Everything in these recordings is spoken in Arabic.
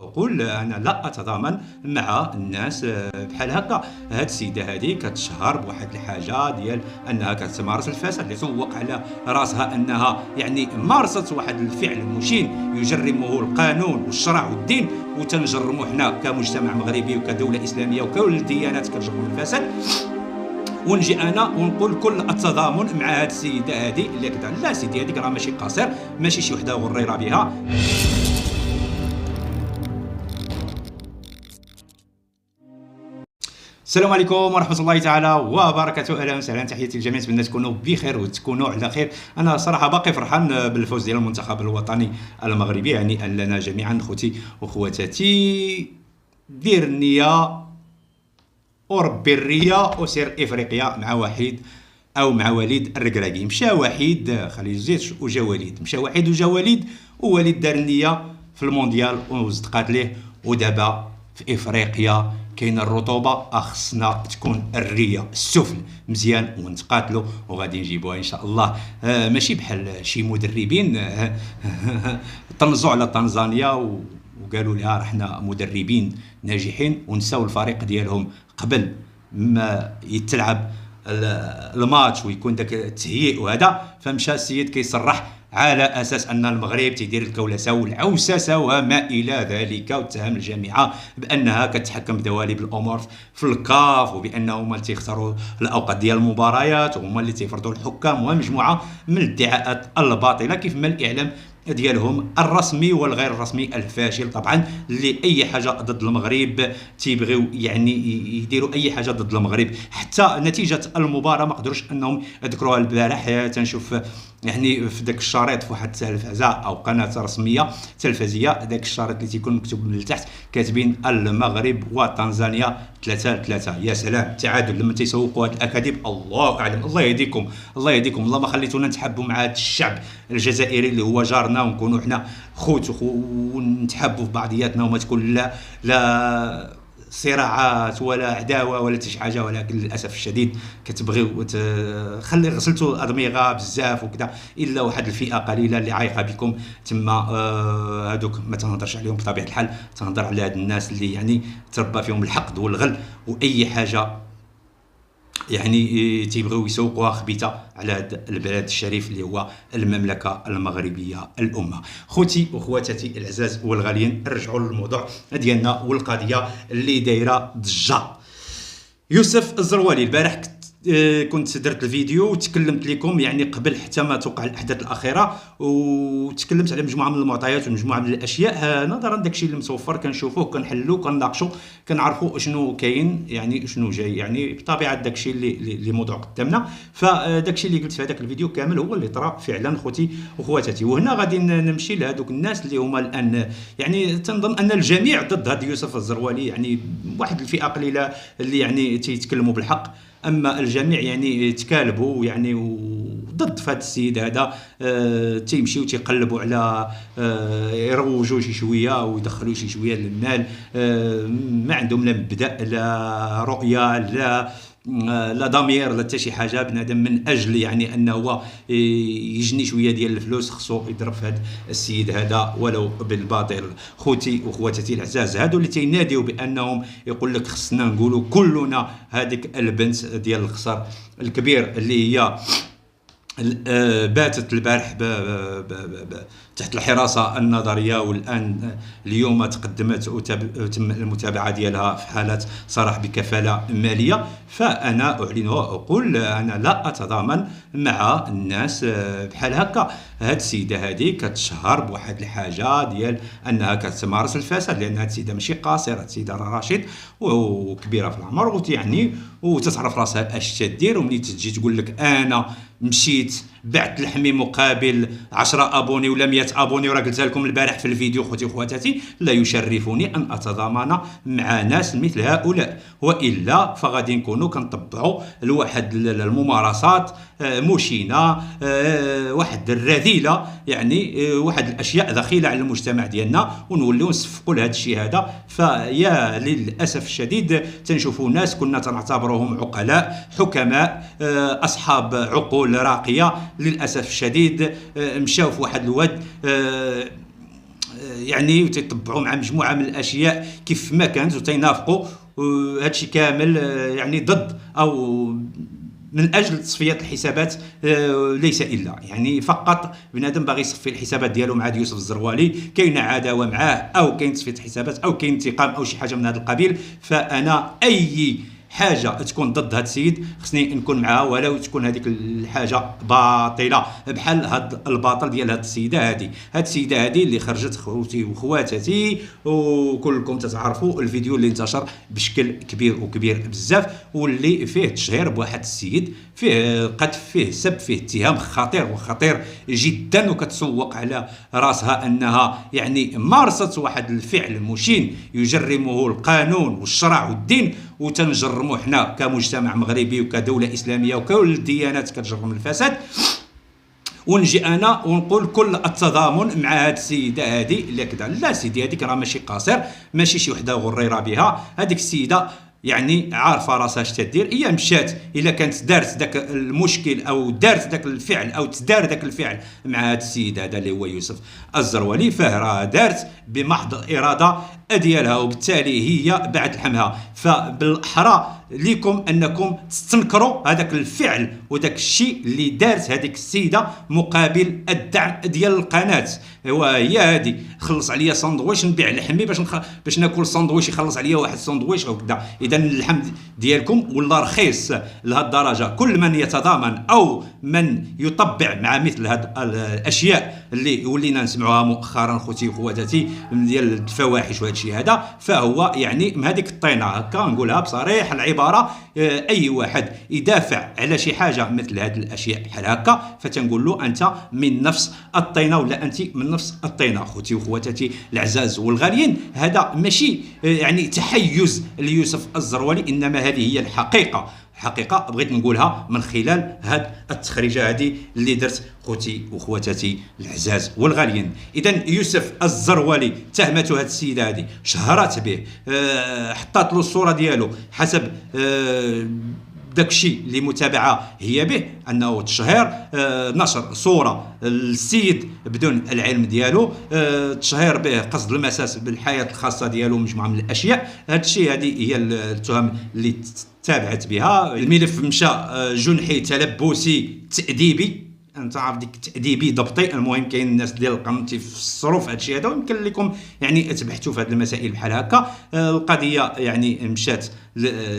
أقول أنا لا أتضامن مع الناس بحال هكا. هاد السيدة هادي كتشهر بواحد الحاجة ديال أنها كتمارس الفساد اللي سوق على راسها أنها يعني مارست واحد الفعل مشين يجرمه القانون والشرع والدين، وتنجرمو حنا كمجتمع مغربي وكدولة إسلامية وكل الديانات كتجرم الفساد. ونجي انا ونقول كل التضامن مع هاد السيده هادي اللي كدا. لا سيدي هاديك راه ماشي قصير، ماشي شي وحده غريره بها. السلام عليكم ورحمة الله تعالى وبركاته. أهلا وسهلا، تحياتي للجميع، نتمنى تكونوا بخير وتكونوا على خير. أنا صراحة باقي فرحان بالفوز ديال المنتخب الوطني المغربي، يعني أن لنا جميعا خوتي وخواتاتي. دير النية وربي الرية وسير إفريقيا مع وحيد أو مع وليد الركراكي. مشى وحيد خلي زيت وجا وليد، مشى وحيد وجا وليد، ووليد دار النية في المونديال وصدقات ليه. ودابا في إفريقيا كاين الرطوبه، خصنا تكون الريه السفل مزيان ونتقاتلوا وغادي نجيبوها ان شاء الله. ماشي بحال شي مدربين طنزوا على تنزانيا وقالوا لها رحنا مدربين ناجحين ونساو الفريق ديالهم قبل ما يتلعب الماتش ويكون داك التهيئ وهذا. فمشى السيد كيصرح على اساس ان المغرب تيدير الكولسه والعوسسه وما الى ذلك، واتهم الجامعه بانها كتحكم بدواليب الامور في الكاف، وبانهم هما اللي تيختاروا الاوقات ديال المباريات وهما اللي تيفرضوا الحكام، ومجموعه من الادعاءات الباطله كيف ما الاعلام ديالهم الرسمي والغير الرسمي الفاشل طبعا، اللي اي حاجه ضد المغرب تيبغيو يعني يديروا اي حاجه ضد المغرب. حتى نتيجه المباراه ما قدروش انهم يذكروها. البارح تنشوف يعني في داك الشريط في واحد التلفزه او قناه رسميه تلفزيه، داك الشريط اللي تيكون مكتوب من التحت كاتبين المغرب وتنزانيا 3-3. يا سلام، تعادل. لما تيسوقوا هاد الاكاذيب الله اعلم. الله يهديكم، الله يهديكم، الله ما خليتونا نتحابوا مع هذا الشعب الجزائري اللي هو جارنا، ونكونوا حنا خوت ونتحابوا في بعضياتنا، وما تكون لا صراعات ولا عداوه ولا شي حاجه. ولكن للاسف الشديد كتبغيو خلي غسلتوا الادمغه بزاف وكذا، الا واحد الفئه قليله اللي عايقه بكم تما. هذوك ما تنهضرش عليهم بطبيعه الحال، تنهضر على هاد الناس اللي يعني تربى فيهم الحقد والغل واي حاجه يعني تيبغيو يسوقوها خبيثه على هذا البلد الشريف اللي هو المملكه المغربيه الامه. خوتي وخواتاتي العزاز والغاليين، نرجعوا للموضوع ديالنا والقضيه اللي دايره ضجه. يوسف الزروالي البارح كنت درت الفيديو وتكلمت لكم يعني قبل حتى ما توقع الاحداث الاخيره، وتكلمت على مجموعه من المعطيات ومجموعه من الاشياء نظرا داكشي اللي مصوفر كنشوفوه كنحلو كنناقشوا كنعرفوا شنو كاين يعني شنو جاي يعني بطبيعه داكشي اللي موضوع قدامنا. فداكشي اللي قلت في هذاك الفيديو كامل هو اللي طرا فعلا خوتي وخواتاتي. وهنا غادي نمشي لهذوك الناس اللي هما الان يعني تنظن ان الجميع ضد هذا يوسف الزروالي، يعني واحد الفئه قليله اللي يعني تيتكلموا بالحق، اما الجميع يعني تكالبوا يعني وضد فهاد السيد هذا. تيمشيو تيقلبوا على يروجوا شي شويه ويدخلوا شي شويه للمال. ما عندهم لا مبدا لا رؤيه لا ضمير لا حتى شي حاجه. بنادم من اجل يعني انه يجني شويه ديال الفلوس خصو يضرب في هذا السيد هذا ولو بالباطل. خوتي وخواتاتي العزاز، هادو اللي تيناديو بانهم يقول لك خصنا نقولوا كلنا هذيك البنت ديال الخسر الكبير اللي هي باتت البارح تحت الحراسه النظريه، والان اليوم تقدمت وتم المتابعه ديالها في حاله صراح بكفاله ماليه. فانا اعلن واقول انا لا اتضامن مع الناس بحال هكا. هاد السيده هذه كتشهر بواحد الحاجه ديال انها كتمارس الفساد، لان هاد السيده ماشي قاصره، هاد السيده رشيد وكبيره في العمر ويعني وتتعرف راسها اش تدير. وملي تجي تقول لك انا مشيت بعت لحمي مقابل 10 ابوني ولا 100 ابوني، وراه قلتها لكم البارح في الفيديو خوتي وخواتاتي، لا يشرفني ان اتضامن مع ناس مثل هؤلاء، والا فغادي نكونوا كنطبعوا لواحد الممارسات مشينه، واحد الرذيله يعني، واحد الاشياء دخيله على المجتمع ديالنا، ونوليو نصفقوا لهذا الشيء هذا. فيا للاسف الشديد تنشوفوا ناس كنا تنعتبرهم عقلاء حكماء اصحاب عقول راقيه، للاسف الشديد مشاو في واحد الواد يعني وتيطبعوا مع مجموعه من الاشياء كيف ما كانت وتينافقوا هادشي كامل يعني ضد او من اجل تصفيه الحسابات، ليس الا يعني فقط بنادم باغي يصفي الحسابات ديالو مع يوسف الزروالي، كاينه عداوه معاه او كاين تصفيه حسابات او كاين انتقام او شي حاجه من هذا القبيل. فانا اي حاجه تكون ضد هذا السيد خصني نكون معها ولو تكون هذيك الحاجه باطله، بحال هذا الباطل ديال هذه السيده هذه اللي خرجت خوتي وخواتاتي وكلكم تتعرفوا الفيديو اللي انتشر بشكل كبير بزاف، واللي فيه تشهير بواحد السيد، فيه قذف، فيه سب، فيه اتهام خطير جدا، وكتسوق على راسها انها يعني مارست واحد الفعل مشين يجرمه القانون والشرع والدين، وتنجرموا حنا كمجتمع مغربي وكدوله اسلاميه وكل الديانات كتجرم الفساد. ونجي انا ونقول كل التضامن مع هذه السيده هذه اللي كذا. لا سيدي، هذيك راه ماشي قاصر، ماشي شي وحده غريره بها، هذيك السيده يعني عارفه راسها اش تدير. هي مشات الا كانت دارت داك المشكل او دارت داك الفعل او تدار داك الفعل مع هذا السيد هذا اللي هو يوسف الزروالي، فراه دارت بمحض الاراده ديالها، وبالتالي هي بعد لحمها. فبالاحرى ليكم انكم تستنكروا هذاك الفعل وداك الشيء اللي دارت هذيك السيده مقابل الدعم ديال القناه. وهي هذه خلص عليا ساندويش نبيع لحمي باش ناكل ساندويش يخلص عليا واحد ساندويش وكذا. اذا اللحم ديالكم ولا رخيص لهذه الدرجه. كل من يتضامن او من يطبع مع مثل هذه الاشياء اللي ولينا نسمعوها مؤخرا خوتي وخواتاتي ديال الفواحش وهذا الشيء هذا، فهو يعني من هذيك الطينه هكا نقولها بصريح العباره. اي واحد يدافع على شي حاجه مثل هذه الاشياء بحال هكا فتنقول له انت من نفس الطينه ولا انت من نفس الطينه. خوتي وخواتاتي العزاز والغاليين، هذا ماشي يعني تحيز ليوسف الزروالي، انما هذه هي الحقيقه بغيت نقولها من خلال هاد التخريجه هذه اللي درت خوتي وخواتاتي العزاز والغاليين. اذا يوسف الزروالي تهمته هاد السيده هذه، شهرت به، حطات له الصوره ديالو حسب داكشي اللي متابعه هي به، انه تشهير، نشر صوره السيد بدون العلم ديالو، تشهير به، قصد المساس بالحياه الخاصه ديالو، مجموعه من الاشياء. هذا الشيء هذه هي التهم اللي تابعت بها. الملف مشى جنحي تلبسي تاديبي، انت عارف ديك تاديبي ضبطي. المهم كاين الناس ديال القانون تيفسروا في هذا الشيء هذا، ويمكن لكم يعني تبحثوا في هذه المسائل بحال هكا. القضيه يعني مشات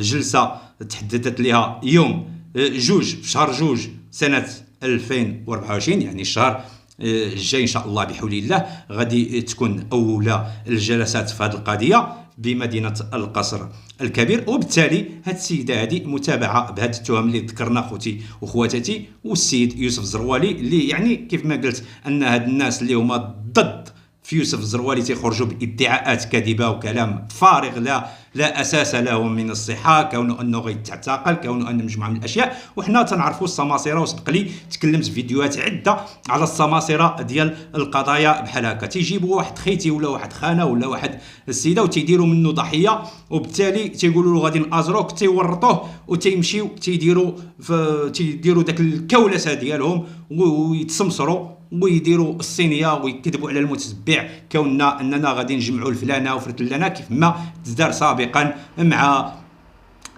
جلسه تحددت لها يوم 2 في شهر 2 سنه 2024، يعني الشهر الجاي ان شاء الله بحول الله غادي تكون اولى الجلسات في هذه القضيه بمدينه القصر الكبير. وبالتالي هذه السيده هذه متابعه بهذه التهم اللي ذكرنا خوتي وخواتاتي، والسيد يوسف الزروالي اللي يعني كيف ما قلت ان هاد الناس اللي هما ضد في يوسف الزروالي تيخرجوا بادعاءات كاذبه وكلام فارغ لا اساس له من الصحه، كونه انه غيتعتقل، كونه ان مجموعه من الاشياء. وحنا تنعرفوا السماسره، وسبق لي تكلمت في فيديوهات عده على السماسره ديال القضايا بحال هكا. تيجيبوا واحد خيتي ولا واحد خانه ولا واحد السيده وتيديروا منه ضحيه، وبالتالي تيقولوا له غادي نازروك، تيورطوه وتيمشيو تيديروا داك الكولسه ديالهم ويتسمسروا ويديروا الصينيه ويكذبوا على المتتبع، كوننا اننا غادي نجمعوا الفلانه وفلانه كيف ما تدار سابقا مع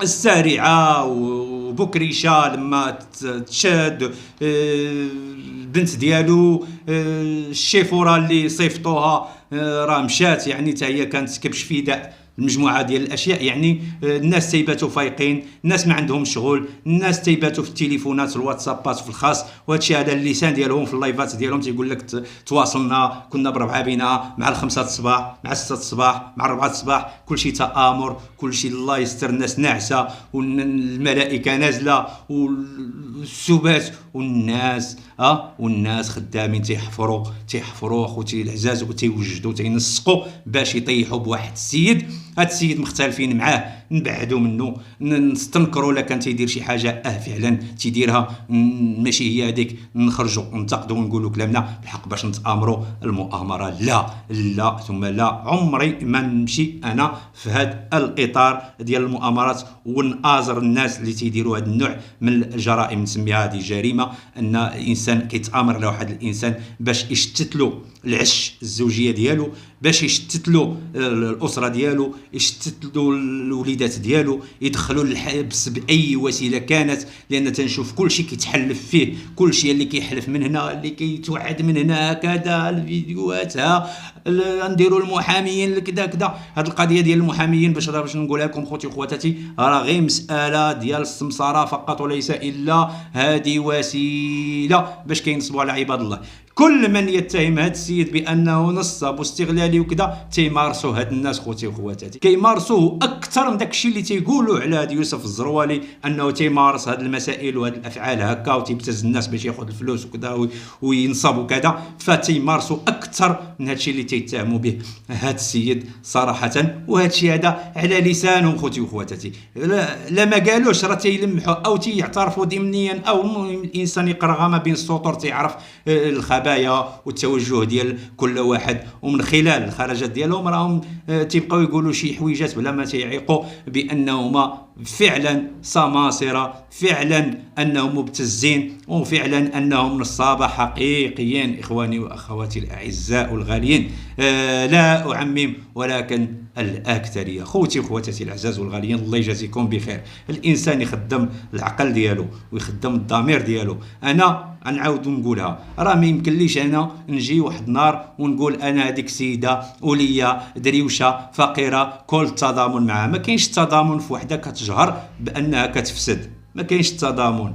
السارعه وبكريشه لما تشاد البنت ديالو الشيفوره اللي صيفطوها راه مشات، يعني حتى هي كانت كبش فداء المجموعه ديال الاشياء. يعني الناس تيباتوا فايقين، الناس ما عندهم شغل، الناس تيباتوا في التليفونات الواتسابات في الخاص، وهذا الشيء هذا اللسان ديالهم في اللايفات ديالهم تيقول لك تواصلنا كنا بربعه بينا مع 5 الصباح مع 6 الصباح مع 4 الصباح، كل شيء تآمر، كل شيء الله يستر، الناس ناعسه والملائكه نازله والسبات والناس خدامين تيحفروا اخوتي العزاز وتيوجدوا تينسقوا باش يطيحوا بواحد السيد هاد السيد مختلفين معاه نبعدوا منه، نستنكروا لا كان تيدير شي حاجه فعلا تيديرها ماشي هي هذيك، نخرجوا ننتقدوا ونقولوا كلامنا بالحق باش نتامروا المؤامره. لا لا ثم لا، عمري ما نمشي انا في هذا الاطار ديال المؤامرات ونآزر الناس اللي تيديروا هذا النوع من الجرائم. نسميها هذه جريمه، ان انسان كيتامر على واحد الانسان باش يشتت له العش الزوجيه ديالو، باش يشتت له الاسره ديالو، يشتت له الوليدات ديالو، يدخلوا للحبس باي وسيله كانت، لان تنشوف كل شيء كيتحلف فيه، كل شيء اللي كيحلف من هنا، اللي كيتوعد من هنا، هكذا الفيديوهات، نديروا المحاميين كذا كذا. هذه القضيه ديال المحاميين باش نقولها لكم خوتي وخواتاتي، راه غير مساله ديال السمساره فقط وليس الا، هذه وسيله باش كينصبوا على عباد الله. كل من يتهم هذا السيد بانه نصاب واستغلالي وكذا تيمارسوا هاد الناس خوتي وخواتاتي، كيمارسوه اكثر من داكشي اللي تيقولوا على هذا يوسف الزروالي انه تيمارس هاد المسائل وهاد الافعال هكا وتيبتز الناس باش ياخذ الفلوس وكذا وينصب وكذا، فتيمارسوا اكثر من هادشي اللي تيتهموا به هاد السيد صراحه. وهذا الشيء هذا على لسانهم خوتي وخواتاتي، لا ما قالوش راه تيلمحوا او تيعترفوا ضمنيا، او الانسان يقرا ما بين السطور تيعرف الخبايا والتوجه ديال كل واحد، ومن خلال الخرجات ديالهم راهم تيبقاو يقولوا شي حويجات بلا ما تيعيقوا بانهما فعلا سماسره، فعلا انهم مبتزين، وفعلا انهم نصابه حقيقيين. اخواني واخواتي الاعزاء والغاليين، لا اعمم ولكن الاكثريه. خوتي وخواتاتي الاعزاء والغاليين، الله يجازيكم بخير. الانسان يخدم العقل ديالو ويخدم الضمير ديالو. انا نعاود نقولها، راه ما يمكنليش انا نجي واحد النهار ونقول انا هذيك السيده وليا دريوشه فقيره كل التضامن معها. ما كاينش التضامن في وحده كتجهر بانها كتفسد، ما كاينش التضامن.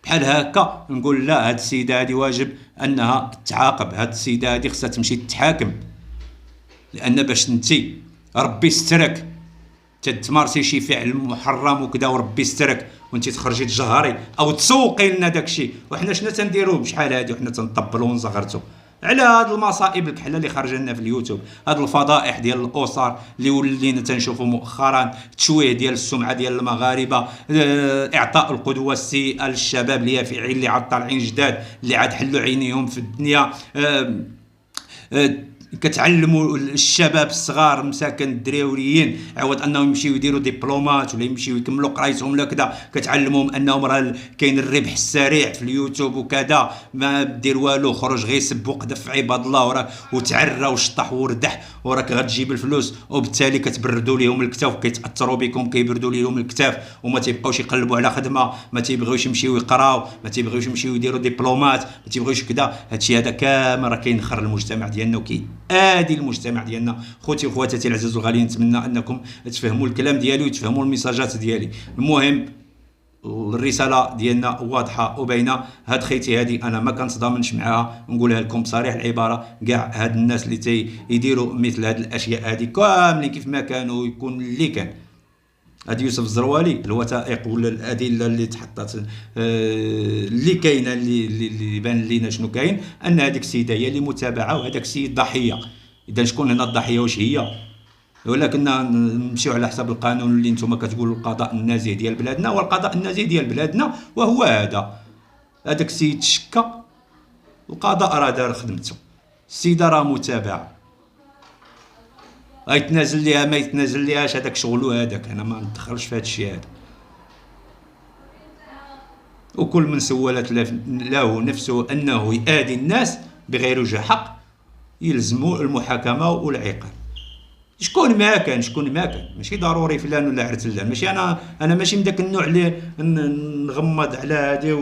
بحال هكا نقول لا، هاد السيده هذه واجب انها تعاقب، هاد السيده هذه خصها تمشي تتحاكم، لان باش انتي ربي سترك تتمارسي شي فعل محرم وكذا وربي سترك وانت تخرجي تجهري او تسوقي لنا داكشي، وحنا شنا تنديروا بشحال هادي وحنا تنطبلوا ونزغرتوا على هاد المصائب الكحله اللي خرج لنا في اليوتيوب، هاد الفضائح ديال الاسر اللي ولينا تنشوفوا مؤخرا، تشويه ديال السمعه ديال المغاربه، اعطاء القدوه السيئه للشباب اللي يافعين اللي عاد طالعين جداد اللي عاد حلوا عينيهم في الدنيا. كتعلموا الشباب الصغار مساكن الدريوريين عوض انهم يمشيو يديروا دبلومات ولا يمشيو يكملوا قرايتهم ولا كذا، كتعلموهم انهم راه كاين الربح السريع في اليوتيوب وكذا، ما دير والو، خرج غير سب وقذف في عباد الله وراه وتعرى وشطح وردح وراك غتجيب الفلوس، وبالتالي كتبردوا لهم الكتاف وكيتاثروا بكم، كيبردوا لهم الكتاف وما تيبقاوش يقلبوا على خدمه، ما تيبغيوش يمشيو يقراو، ما تيبغيوش يمشيو يديروا دبلومات، ما تيبغيوش كذا. هادشي هذا كامل راه كينخر المجتمع ديالنا وكيأذي المجتمع ديالنا. خوتي وخواتاتي العزاز والغاليين، نتمنى انكم تفهموا الكلام ديالي وتفهموا الميساجات ديالي. المهم الرساله ديالنا واضحه وباينه. هاد خيتي هادي انا ما كنتضامنش معها، نقولها لكم بصريح العباره، كاع هاد الناس اللي يديروا مثل هاد الاشياء هادي كاملين كيف ما كانوا يكون اللي كان. هاد يوسف الزروالي الوثائق ولا الادله اللي تحطت اللي كاينه اللي بان لينا شنو كاين، ان هذيك السيده هي اللي متابعه وهذاك السيد ضحيه. اذا شكون هنا الضحيه؟ واش هي؟ ولكن نمشيو على حسب القانون اللي نتوما كتقولوا القضاء النزيه ديال بلادنا، والقضاء النزيه ديال بلادنا وهو هذاك السيد شكا، القضاء راه دار خدمته، السيده راه متابعه، يتنازل ليها ما يتنازل ليهاش هذاك شغلو هذاك، انا ما ندخلش في هذا الشيء هذا. وكل من سولت له نفسه انه يؤذي الناس بغير وجه حق يلزموا المحاكمه والعقاب. شكون ما كان ماشي ضروري فلان ولا عرتلان، ماشي انا ماشي من داك النوع اللي نغمض على هذه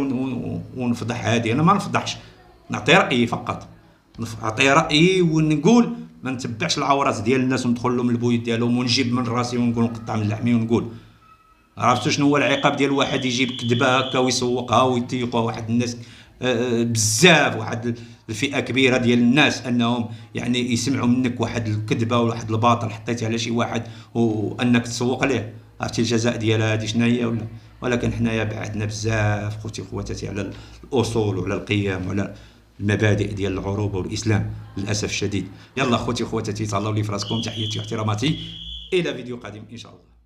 ونفضح هذه، انا ما نفضحش، نعطي رايي فقط، نعطي رايي ونقول، ما نتبعش العورات ديال الناس وندخل لهم البويت ديالهم ونجيب من راسي ونقول نقطع من لحمي ونقول. عرفتوا شنو هو العقاب ديال واحد يجيب كذبه هكا ويسوقها ويطيقها واحد الناس بزاف، واحد الفئه كبيره ديال الناس انهم يعني يسمعوا منك واحد الكذبه ولا واحد الباطل حطيتي على شي واحد وانك تسوق ليه. عرفتي الجزاء ديالها هذه شنو هي ولا؟ ولكن حنايا بعدنا بزاف خوتي خواتاتي على الاصول وعلى القيم وعلى المبادئ ديال العروبه والاسلام للاسف الشديد. يلا خوتي خواتاتي، تهلاو لي في راسكم، تحياتي واحتراماتي. الى فيديو قادم ان شاء الله.